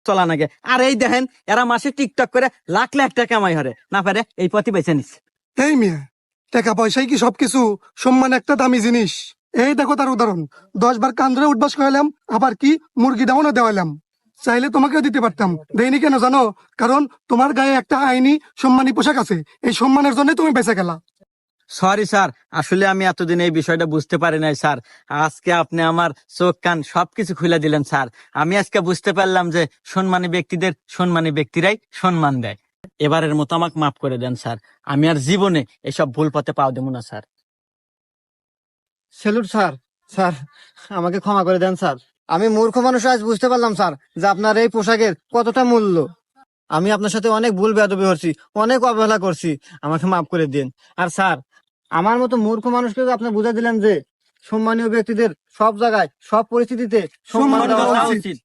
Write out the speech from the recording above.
চলা নাগে। আর এই দেখেন এরা মাসে টিকটক করে লাখ লাখ টাকা কামাই হরে না পারে এই পথই বেছে নিচ্ছে। এই মিয়া, টাকা পয়সাই কি সবকিছু? সম্মান একটা দামি জিনিস। এই দেখো তার উদাহরণ, 10 বার কান ধরে উঠবাস করালাম, আবার কি মুরগি ডাউনও দেওয়ালাম। চাইলে তোমাকেও দিতে পারতাম, দেইনি কেন জানো? কারণ তোমার গায়ে একটা আইনি সম্মানী পোশাক আছে, এই সম্মানের জন্য তুমি বেঁচে গেলা। সরি স্যার, আসলে আমি এতদিন এই বিষয়টা বুঝতে পারি নাই স্যার। আজকে আপনি আমার চোখ কান সবকিছু খুলে দিলেন স্যার। আমি আজকে বুঝতে পারলাম যে সম্মানী ব্যক্তিদের সম্মানী ব্যক্তিরাই সম্মান দেয়। এবারের মতো আমাকে মাফ করে দেন স্যার, আমি আর জীবনে এসব ভুল পথে পাও দেবো না স্যার। Salute sir. স্যার, আমাকে ক্ষমা করে দেন স্যার। আমি মূর্খ মানুষ, আজ বুঝতে পারলাম স্যার যে আপনার এই পোশাকের কতটা মূল্য। আমি আপনার সাথে অনেক ভুল বেয়াদবি করছি, অনেক অবহেলা করছি, আমাকে মাফ করে দিন। আর স্যার, আমার মতো মূর্খ মানুষকে আপনি বুঝা দিলেন যে সম্মানীয় ব্যক্তিদের সব জায়গায় সব পরিস্থিতিতে সম্মান সম্মান দেওয়া দেওয়া উচিত। উচিত।